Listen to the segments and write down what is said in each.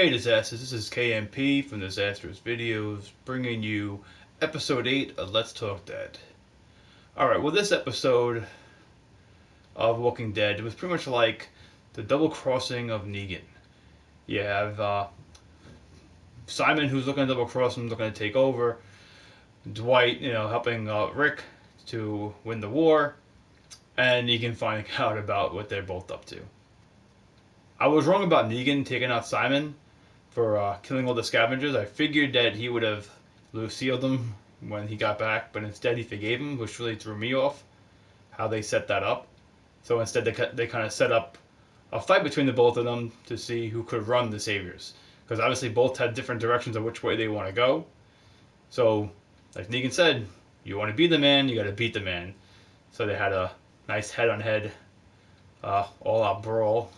Hey Disasters, this is KMP from Disasters Videos, bringing you episode 8 of Let's Talk Dead. Alright, well this episode of Walking Dead was pretty much like the double crossing of Negan. You have Simon who's looking to double cross him, looking to take over, Dwight, helping Rick to win the war, and Negan finding out about what they're both up to. I was wrong about Negan taking out Simon for killing all the scavengers. I figured that he would have Lucille'd him when he got back, but instead he forgave him, which really threw me off how they set that up. So instead they kind of set up a fight between the both of them to see who could run the Saviors. Because obviously both had different directions of which way they want to go. So, like Negan said, you want to be the man, you got to beat the man. So they had a nice head-on-head, all-out brawl,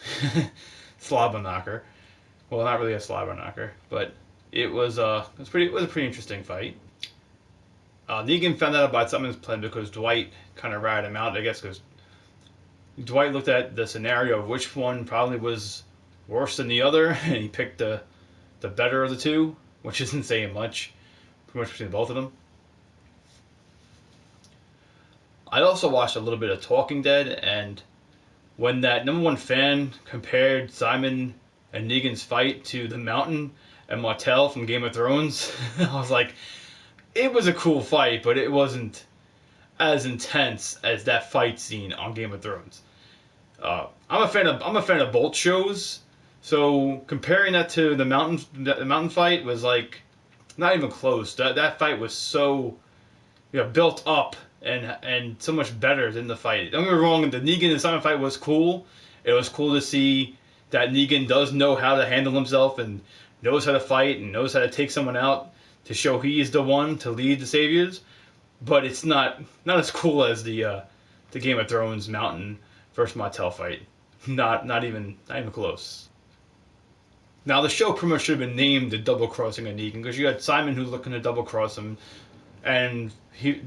slobber knocker. Well, not really a slobber knocker, but it was a pretty interesting fight. Negan found out about Simon's plan because Dwight kind of ratted him out, I guess, because Dwight looked at the scenario of which one probably was worse than the other, and he picked the better of the two, which isn't saying much, pretty much between both of them. I also watched a little bit of Talking Dead, and when that #1 fan compared Simon and Negan's fight to the Mountain and Martell from Game of Thrones, I was like, it was a cool fight, but it wasn't as intense as that fight scene on Game of Thrones. I'm a fan of both shows, so comparing that to the mountain fight was like not even close. That fight was so built up and so much better than the fight. Don't get me wrong, the Negan and Simon fight was cool. It was cool to see that Negan does know how to handle himself and knows how to fight and knows how to take someone out to show he is the one to lead the Saviors. But it's not as cool as the Game of Thrones Mountain versus Martell fight. Not even close. Now the show pretty much should have been named the Double Crossing of Negan because you had Simon who's looking to double cross him, and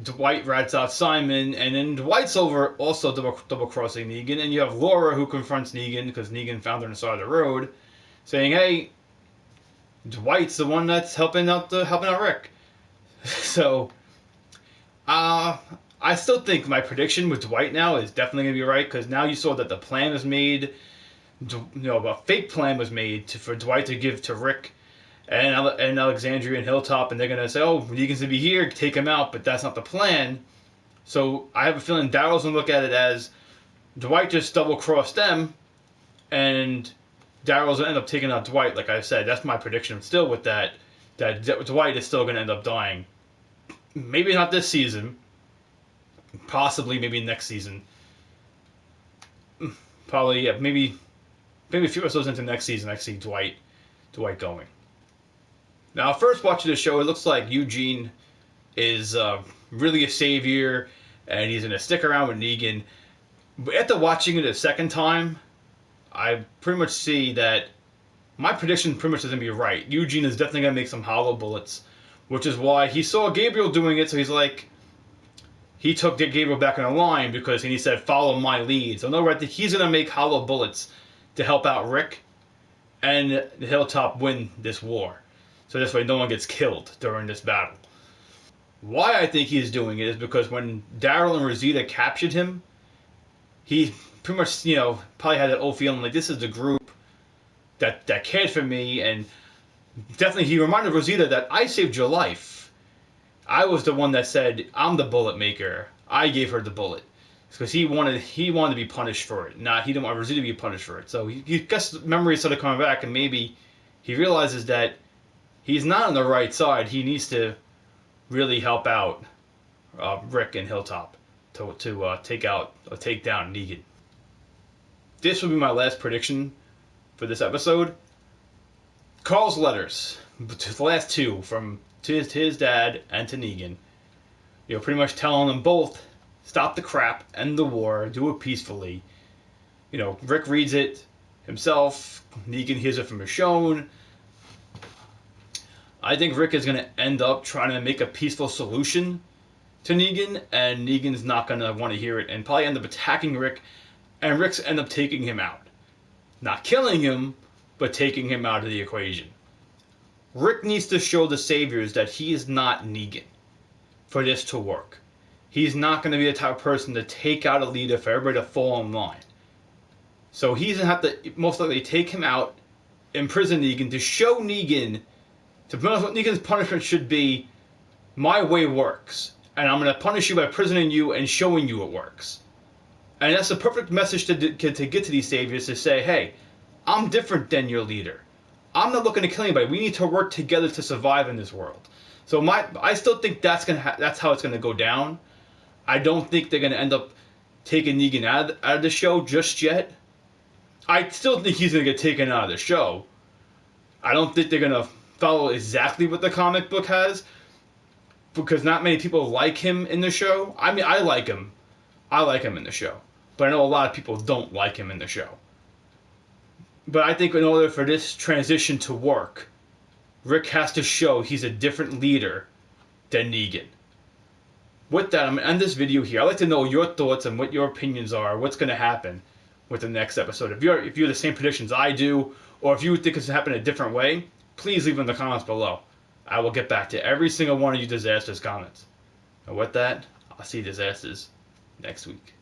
Dwight rats out Simon, and then Dwight's over also double crossing Negan, and you have Laura who confronts Negan because Negan found her on the side of the road, saying, "Hey, Dwight's the one that's helping out Rick." So, I still think my prediction with Dwight now is definitely gonna be right because now you saw that the plan was made. A fake plan was made for Dwight to give to Rick and Alexandria and Hilltop, and they're gonna say, "Oh, Negan's gonna be here, take him out," but that's not the plan. So I have a feeling Daryl's gonna look at it as Dwight just double crossed them, and Daryl's gonna end up taking out Dwight. Like I said, that's my prediction. Still with that Dwight is still gonna end up dying. Maybe not this season. Possibly, maybe next season. Probably, yeah, maybe a few episodes into next season, I see Dwight going. Now, first watching the show, it looks like Eugene is really a savior, and he's going to stick around with Negan. But after watching it a second time, I pretty much see that my prediction pretty much is going to be right. Eugene is definitely going to make some hollow bullets, which is why he saw Gabriel doing it, so he's like, he took Gabriel back in the line because he said, "Follow my lead." So, no, he's going to make hollow bullets to help out Rick and the Hilltop win this war. So this way no one gets killed during this battle. Why I think he's doing it is because when Daryl and Rosita captured him, he pretty much, probably had that old feeling like this is the group that cared for me, and definitely he reminded Rosita that I saved your life. I was the one that said, "I'm the bullet maker. I gave her the bullet." Because he wanted to be punished for it. He didn't want Rosita to be punished for it. So he gets memories started coming back, and maybe he realizes that he's not on the right side. He needs to really help out Rick and Hilltop to take down Negan. This will be my last prediction for this episode. Carl's letters, the last two to his dad and to Negan, pretty much telling them both, stop the crap, end the war, do it peacefully. Rick reads it himself. Negan hears it from Michonne. I think Rick is going to end up trying to make a peaceful solution to Negan, and Negan's not going to want to hear it and probably end up attacking Rick, and Rick's end up taking him out. Not killing him, but taking him out of the equation. Rick needs to show the Saviors that he is not Negan for this to work. He's not going to be the type of person to take out a leader for everybody to fall in line. So he's going to have to most likely take him out, imprison Negan, to show Negan, to be honest, what Negan's punishment should be, my way works. And I'm going to punish you by imprisoning you and showing you it works. And that's the perfect message to get to these Saviors, to say, hey, I'm different than your leader. I'm not looking to kill anybody. We need to work together to survive in this world. So I still think that's how it's gonna go down. I don't think they're gonna end up taking Negan out of the show just yet. I still think he's gonna get taken out of the show. I don't think they're gonna follow exactly what the comic book has, because not many people like him in the show. I mean, I like him. I like him in the show. But I know a lot of people don't like him in the show. But I think in order for this transition to work, Rick has to show he's a different leader than Negan. With that, I'm going to end this video here. I'd like to know your thoughts and what your opinions are, what's going to happen with the next episode. If you're the same predictions I do, or if you think it's happening a different way, please leave them in the comments below. I will get back to every single one of you Disasters comments. And with that, I'll see you Disasters next week.